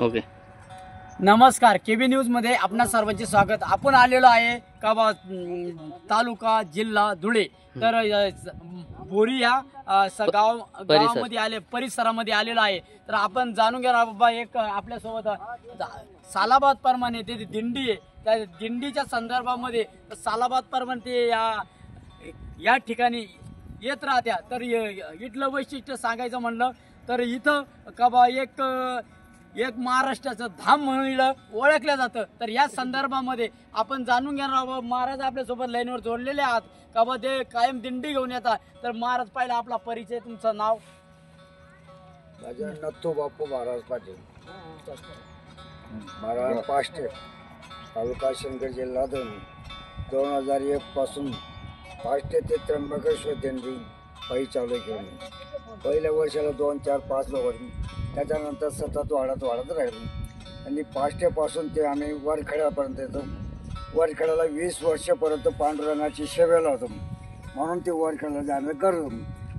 Okay. नमस्कार, KB news मध्ये आपणा सर्वांचे स्वागत. आपण आलेलो आहे का तालुका जिल्हा धुळे. तर बोरी या गावामध्ये आले परिसरामध्ये आलेलो आहे. तर आपण जाणून घ्या बाबा, एक आपल्यासोबत सालाबाद प्रमाणे ते दिंडी आहे, त्या दिंडीच्या संदर्भामध्ये सालाबाद प्रमाणे ते या ठिकाणी येत राहत्या. तर इथलं वैशिष्ट्य सांगायचं म्हणलं तर इथं का बा एक महाराष्ट्राचं धाम म्हणून ओळखलं जातं. तर या संदर्भामध्ये आपण जाणून घेणार. महाराज आपल्यासोबत लाईनवर जोडलेले आहात का बा, ते कायम दिंडी घेऊन येतात. तर महाराज पहिला आपला परिचय, तुमचं नाव? माझं नत्थू बापू महाराज पाटील, महाराज पाष्टे, तालुका शंकर, जिल्हा धुळे. 2001 पासून पाष्टे ते त्र्यंबकेश्वर दिंडी पायी चालू केली. पहिल्या वर्षाला 2, 4, 5 लोक होती. त्याच्यानंतर सतत वाढत राहिली आणि पाष्टेपासून ते आम्ही वरखेड्यापर्यंत येतो. वरखेड्याला 20 वर्षापर्यंत पांडुरंगाची सेवेला होतो, म्हणून ते वरखेड्याला जाणं करतो.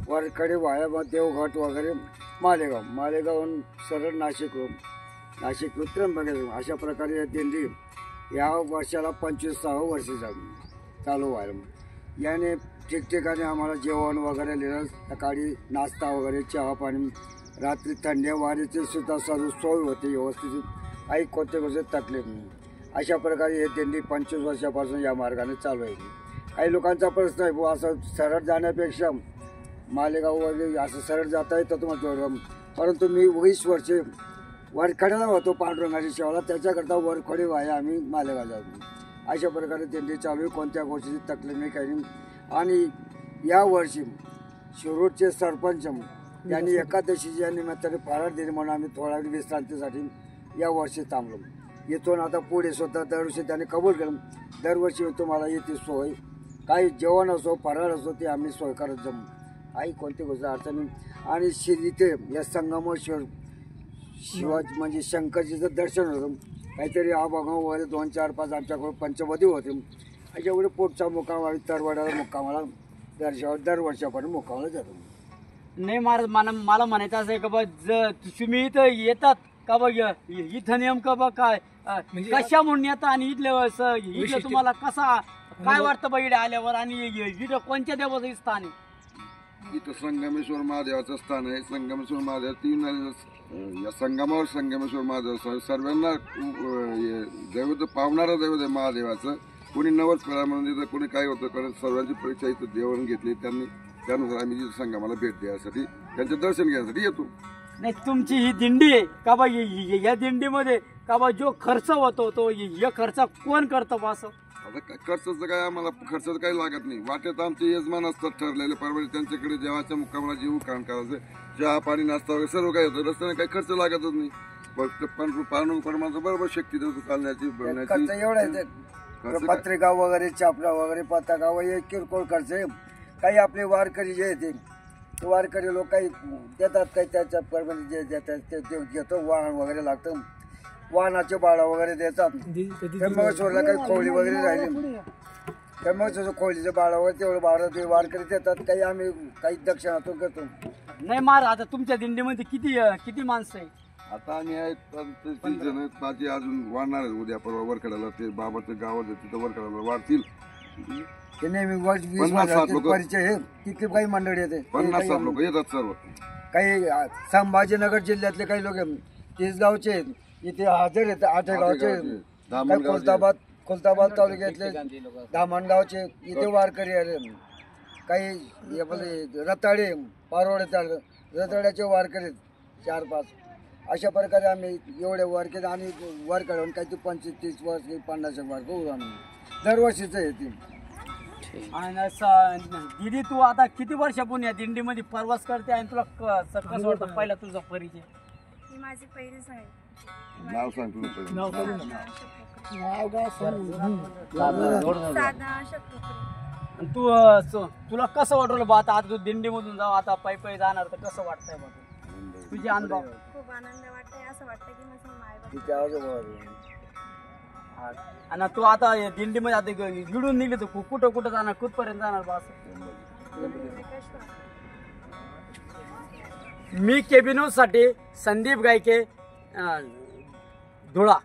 वरखेडी वाया देवघाट वगैरे मालेगावहून सरळ नाशिक त्र्यंबकेश्वर, अशा प्रकारे दिंडी या वर्षाला 25वे वर्ष चालू व्हायला. याने ठिकठिकाणी आम्हाला जेवण वगैरे लिहिलं, सकाळी नाश्ता वगैरे, चहा पाणी, रात्री थंडी वारीची सुद्धा सर्व सोय होती व्यवस्थित, काही कोणत्या गोष्टी तकलीफ नाही. अशा प्रकारे हे दिंडी 25 वर्षापासून या मार्गाने चालू आहे. काही लोकांचा प्रश्न आहे, असं सरळ जाण्यापेक्षा मालेगाव वगैरे असं सरळ जाता येतं तुम्हाला, परंतु मी 20 वर्षे वरखेड्याला होतो पांडुरंगाची सेवाला, त्याच्याकरता वरखेडी वाया आम्ही मालेगाव जातो. अशा प्रकारे दिंडी चालू आहे, कोणत्या गोष्टीची तकलीफ नाही, काही नाही. आणि यावर्षी शिरूरचे सरपंच यांनी एकादशीच्या निमित्ताने फराळ दिली, म्हणून आम्ही थोडा वेळ विश्रांतीसाठी यावर्षी थांबलो. इथून आता पुढे स्वतः दरवर्षी त्यांनी कबूल केलं. दरवर्षी तुम्हाला येते सोय, काही जेवण असो फराळ असो ते आम्ही सोय करत जाऊ, काही कोणती गोष्ट अडचणी. आणि इथे या संगमेश्वर शिवाजी म्हणजे शंकरजीचं दर्शन होतं. काहीतरी आबागाव वगैरे 2, 4, 5 आमच्याकडे पंचवटी होते. अशामुळे पोटचा मुक्काम आम्ही तरवाड्याला मुक्कामाला दरवर्षापर्यंत मुक्कामाला जातो. नाही महाराज, मला म्हणायचं असं आहे का बा, तुम्ही इथं येतात का बा, इथं नेमकं बा काय कशा म्हणून येतात आणि इथलं तुम्हाला कसा काय वाटतं बा इकडे आल्यावर, आणि इथं कोणत्या देवाचं स्थान आहे? इथं संगमेश्वर महादेवाचं स्थान आहे. संगमेश्वर महादेव 3 या संगमावर संगमेश्वर महादेव सर्वांना दैवत पावणारं दैवत आहे महादेवाचं. कोणी नवस करा म्हणजे कोणी काय होतं कारण सर्वांची परीक्षा इथं देवाने घेतली. त्यानुसार आम्ही तिथं संगमाला भेट द्यायसाठी त्यांचं दर्शन घेण्यासाठी येतो. नाही तुमची ही दिंडी आहे का बा या दिंडीमध्ये का बा जो खर्च होतो तो या खर्च कोण करतो बा असं? आता खर्चाचं काय आम्हाला खर्चाचं काही लागत नाही. वाटेत आमचे यजमान असतात ठरलेले परवाने त्यांच्याकडे देवाच्या मुक्कामाला जीव काम करायचं चहा पाणी नाश्ता वगैरे सर्व काही होतं. रस्त्याने काही खर्च लागतच नाही. फक्त परमाचं बरोबर शक्ती देतो चालण्याची खर्च एवढा आहे पत्रिका वगैरे छापला वगैरे पताका वगैरे किरकोळ खर्च आहे. काही आपले वारकरी जे येते ते वारकरी लोक काही देतात काही त्याच्या प्रमाणे जे देतात ते घेतो. वाहन वगैरे लागतं वाहनाचे भाडं वगैरे देतात. त्र्यंबकेश्वरला काही खोली वगैरे राहिली त्र्यंबकेश्वर खोलीचं भाडं वगैरे तेवढं भाडं ते वारकरी देतात. काही आम्ही काही दक्षिणातून करतो. नाही मार आता तुमच्या दिंडीमध्ये किती माणसं आहे? आता आम्ही आहेत 30 जण. माझी अजून वाढणार आहे उद्या परवा वरकड्याला. ते बाबाचं गाव आहे तिथं वरकड्याला वाढतील. ते नेहमी 50-60 लोक परिचय हे तिथे काही मंडळी येते 50-60 लोक येतात सर्व. काही संभाजीनगर जिल्ह्यातले काही लोक 30 गावचे आहेत. इथे हजर आहेत 8 गावचे. काही खुलताबाद तालुक्यातले धामणगावचे इथे वारकरी आले. काही आपले रताळे पारोडे रताळ्याचे वारकरी 4-5 अशा प्रकारे आम्ही एवढे वारकरी आणि वारकरी काही 25-30 वर्ष 50 वारकरी उडवून दरवर्षीच येते. आणि दिदी तू आता किती वर्षापून या दिंडीमध्ये प्रवास करते आणि तुला कसं वाटतं पहिला तुझा परिचय? ही माझी पहिलीच आहे. नाव सांग तुझं. साधना अशोक. तुला कसं वाटलं बा आता तू दिंडीमधून जाऊ आता पायी जाणार तर कसं वाटतंय बा तुझे अनुभव? खूप आनंद वाटतंय. असं वाटतं की माझं मायबाप. तिथे आजोबा आणि तू आता या दिंडीमध्ये आता गिळून निघली तर कुठं जाणार कुठपर्यंत जाणार बा असं? मी केबी न्यूज साठी संदीप गायके धुळा.